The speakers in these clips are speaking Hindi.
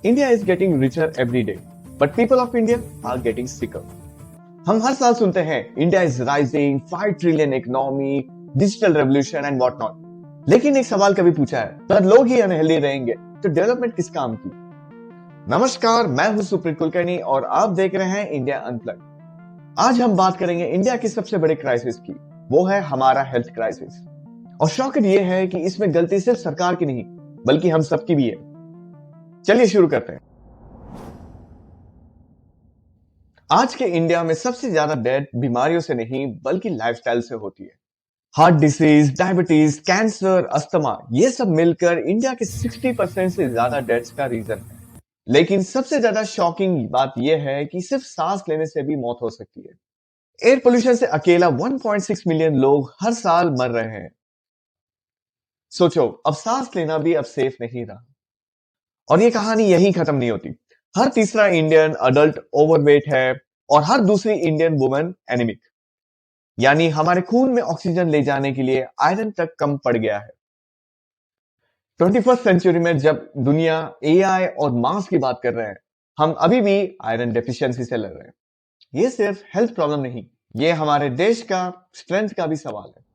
India is getting richer every day, but people of India are getting sicker. हम हर साल सुनते हैं India is rising 5 trillion economy, digital revolution and what not. लेकिन एक सवाल कभी पूछा है, अगर लोग ही अनहेल्दी रहेंगे तो डेवलपमेंट किस काम की? नमस्कार, मैं हूं सुप्रीत कुलकर्णी और आप देख रहे हैं इंडिया अनप्लग्ड। आज हम बात करेंगे इंडिया की सबसे बड़े क्राइसिस की, वो है हमारा हेल्थ क्राइसिस। और शॉकर ये है कि इसमें गलती सिर्फ सरकार की नहीं, बल्कि हम सबकी भी है। चलिए शुरू करते हैं। आज के इंडिया में सबसे ज्यादा डेथ बीमारियों से नहीं बल्कि लाइफस्टाइल से होती है। Heart disease, diabetes, cancer, asthma, ये सब मिलकर इंडिया के 60% से ज्यादा डेथ्स का रीजन है। लेकिन सबसे ज्यादा शॉकिंग बात यह है कि सिर्फ सांस लेने से भी मौत हो सकती है। एयर पोल्यूशन से अकेला 1.6 मिलियन लोग हर साल मर रहे हैं। सोचो, अब सांस लेना भी अब सेफ नहीं रहा। और ये कहानी यही खत्म नहीं होती। हर तीसरा इंडियन अडल्ट ओवरवेट है और हर दूसरी इंडियन वुमन एनीमिक, यानी हमारे खून में ऑक्सीजन ले जाने के लिए आयरन तक कम पड़ गया है। 21st सेंचुरी में जब दुनिया एआई और मास की बात कर रहे हैं, हम अभी भी आयरन डेफिशिएंसी से लड़ रहे हैं। ये सिर्फ हेल्थ प्रॉब्लम नहीं, ये हमारे देश का स्ट्रेंथ का भी सवाल है।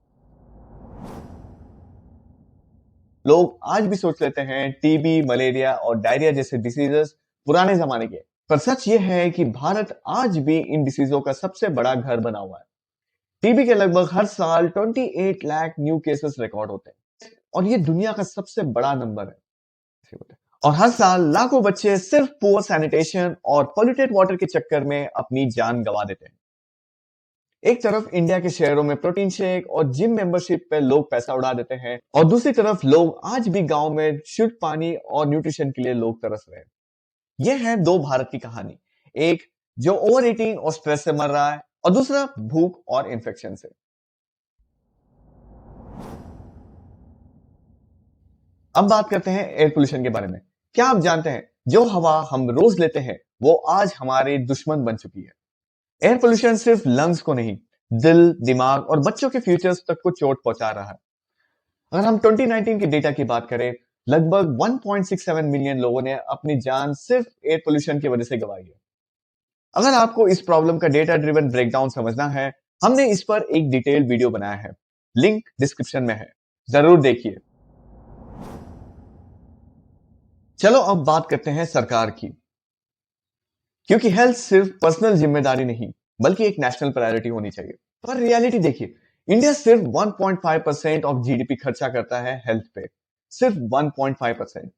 लोग आज भी सोच लेते हैं टीबी, मलेरिया और डायरिया जैसे डिसीजेस पुराने जमाने के, पर सच ये है कि भारत आज भी इन डिसीजों का सबसे बड़ा घर बना हुआ है। टीबी के लगभग हर साल 28 लाख न्यू केसेस रिकॉर्ड होते हैं और ये दुनिया का सबसे बड़ा नंबर है। और हर साल लाखों बच्चे सिर्फ पुअर सैनिटेशन और पॉल्यूटेड वाटर के चक्कर में अपनी जान गंवा देते हैं। एक तरफ इंडिया के शहरों में प्रोटीन शेक और जिम मेंबरशिप पे लोग पैसा उड़ा देते हैं और दूसरी तरफ लोग आज भी गांव में शुद्ध पानी और न्यूट्रिशन के लिए लोग तरस रहे हैं। यह है दो भारत की कहानी, एक जो ओवर ईटिंग और स्ट्रेस से मर रहा है और दूसरा भूख और इन्फेक्शन से। अब बात करते हैं एयर पोल्यूशन के बारे में। क्या आप जानते हैं जो हवा हम रोज लेते हैं वो आज हमारे दुश्मन बन चुकी है। एयर पोल्यूशन सिर्फ लंग्स को नहीं, दिल, दिमाग और बच्चों के फ्यूचर्स तक को चोट पहुंचा रहा है। अगर हम 2019 के डेटा की बात करें, लगभग 1.67 मिलियन लोगों ने अपनी जान सिर्फ एयर पोल्यूशन की वजह से गंवाई है। अगर आपको इस प्रॉब्लम का डेटा ड्रिवन ब्रेकडाउन समझना है, हमने इस पर एक डिटेल वीडियो बनाया है, लिंक डिस्क्रिप्शन में है, जरूर देखिए। चलो अब बात करते हैं सरकार की, क्योंकि हेल्थ सिर्फ पर्सनल जिम्मेदारी नहीं बल्कि एक नेशनल प्रायोरिटी होनी चाहिए। पर रियलिटी देखिए, इंडिया सिर्फ 1.5% ऑफ जीडीपी खर्चा करता है हेल्थ पे, सिर्फ 1.5%।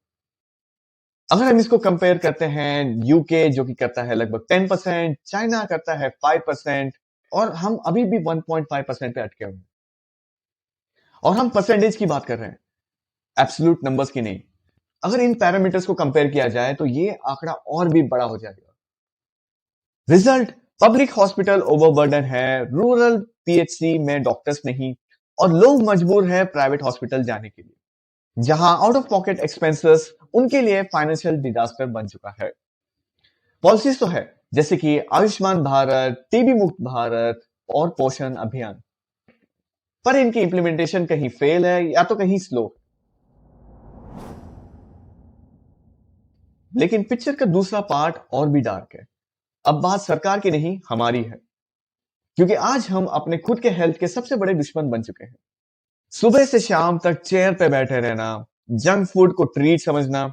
अगर हम इसको कंपेयर करते हैं यूके जो कि करता है लगभग 10%, चाइना करता है 5% और हम अभी भी 1.5% पे अटके हुए हैं। और हम परसेंटेज की बात कर रहे हैं, एब्सोल्यूट नंबर्स की नहीं। अगर इन पैरामीटर्स को कंपेयर किया जाए तो ये आंकड़ा और भी बड़ा हो जाएगा। रिजल्ट, पब्लिक हॉस्पिटल ओवरबर्डन है, रूरल पीएचसी में डॉक्टर्स नहीं और लोग मजबूर है प्राइवेट हॉस्पिटल जाने के लिए, जहां आउट ऑफ पॉकेट एक्सपेंसेस उनके लिए फाइनेंशियल डिजास्टर बन चुका है। पॉलिसीज तो है, जैसे कि आयुष्मान भारत, टीबी मुक्त भारत और पोषण अभियान, पर इनकी इंप्लीमेंटेशन कहीं फेल है या तो कहीं स्लो। लेकिन पिक्चर का दूसरा पार्ट और भी डार्क है। अब बात सरकार की नहीं, हमारी है, क्योंकि आज हम अपने खुद के हेल्थ के सबसे बड़े दुश्मन बन चुके हैं। सुबह से शाम तक चेयर पे बैठे रहना, जंक फूड को ट्रीट समझना,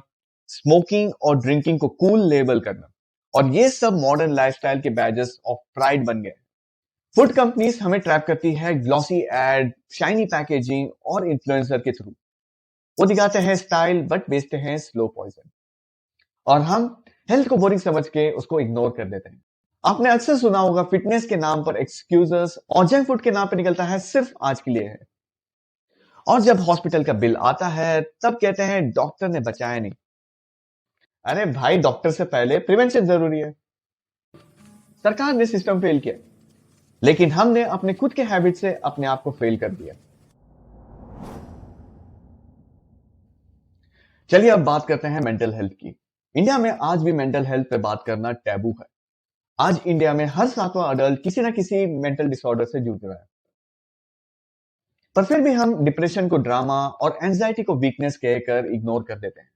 स्मोकिंग और ड्रिंकिंग को कूल लेबल करना, और ये सब मॉडर्न लाइफस्टाइल के बैजेस ऑफ प्राइड बन गए। फूड कंपनीज हमें ट्रैप करती है ग्लॉसी एड, शाइनी पैकेजिंग और इन्फ्लुएंसर के थ्रू। वो दिखाते हैं स्टाइल बट बेचते हैं स्लो पॉइजन, और हम हेल्थ को बोरिंग समझ के उसको इग्नोर कर देते हैं। आपने अक्सर सुना होगा फिटनेस के नाम पर एक्सक्यूजेस और जंक फूड के नाम पर निकलता है सिर्फ आज के लिए है। और जब हॉस्पिटल का बिल आता है तब कहते हैं डॉक्टर ने बचाया नहीं। अरे भाई, डॉक्टर से पहले प्रिवेंशन जरूरी है। सरकार ने सिस्टम फेल किया, लेकिन हमने अपने खुद के हैबिट से अपने आप को फेल कर दिया। चलिए अब बात करते हैं मेंटल हेल्थ की। इंडिया में आज भी मेंटल हेल्थ पे बात करना टैबू है। आज इंडिया में हर सातवां अडल्ट किसी ना किसी मेंटल डिसऑर्डर से जूझ रहा है। पर फिर भी हम डिप्रेशन को ड्रामा और एंजाइटी को वीकनेस कहकर इग्नोर कर देते हैं।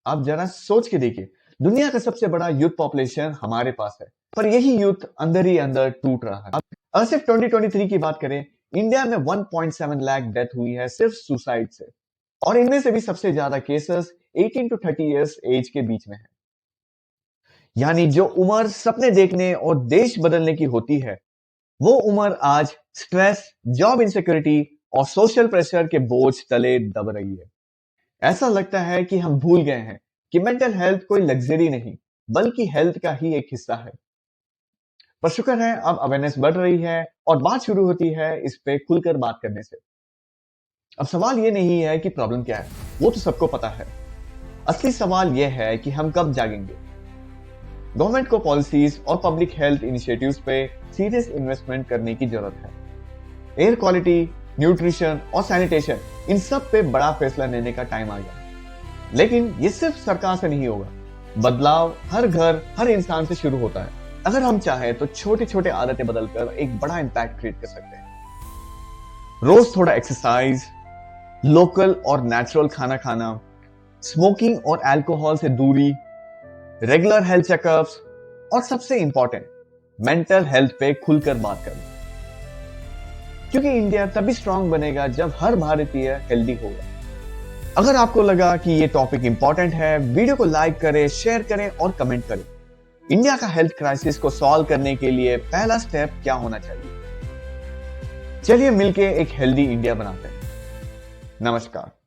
आप जरा सोच के देखिए, दुनिया का सबसे बड़ा यूथ पॉपुलेशन हमारे पास है, पर यही यूथ अंदर ही अंदर टूट रहा है। अब सिर्फ 2023 की बात करें, इंडिया में 1.7 लाख डेथ हुई है सिर्फ सुसाइड से, और इनमें से भी सबसे ज्यादा केसेस 18 टू 30 इयर्स एज के बीच में है। यानी जो उम्र सपने देखने और देश बदलने की होती है, वो उम्र आज स्ट्रेस, जॉब इनसिक्योरिटी और सोशल प्रेशर के बोझ तले दब रही है। ऐसा लगता है कि हम भूल गए हैं कि मेंटल हेल्थ कोई लग्जरी नहीं, बल्कि हेल्थ का ही एक हिस्सा है। पर शुक्र है अब अवेयरनेस बढ़ रही है और बात शुरू होती है इस पे खुलकर बात करने से। अब सवाल ये नहीं है कि प्रॉब्लम क्या है, वो तो सबको पता है। असली सवाल यह है कि हम कब जागेंगे। गवर्नमेंट को पॉलिसीज और पब्लिक हेल्थ इनिशिएटिव्स पे सीरियस इन्वेस्टमेंट करने की जरूरत है। एयर क्वालिटी, न्यूट्रिशन और सैनिटेशन, इन सब पे बड़ा फैसला लेने का टाइम आ गया। लेकिन ये सिर्फ सरकार से नहीं होगा, बदलाव हर घर, हर इंसान से शुरू होता है। अगर हम चाहें तो छोटे छोटे आदतें बदलकर एक बड़ा इंपैक्ट क्रिएट कर सकते हैं। रोज थोड़ा एक्सरसाइज, लोकल और नेचुरल खाना खाना, स्मोकिंग और अल्कोहल से दूरी, रेगुलर हेल्थ चेकअप्स, और सबसे इंपॉर्टेंट, मेंटल हेल्थ पे खुलकर बात करना। क्योंकि इंडिया तभी स्ट्रांग बनेगा जब हर भारतीय हेल्दी होगा। अगर आपको लगा कि ये टॉपिक इंपॉर्टेंट है, वीडियो को लाइक करें, शेयर करें और कमेंट करें। इंडिया का हेल्थ क्राइसिस को सॉल्व करने के लिए पहला स्टेप क्या होना चाहिए? चलिए मिलके एक हेल्दी इंडिया बनाते हैं। नमस्कार।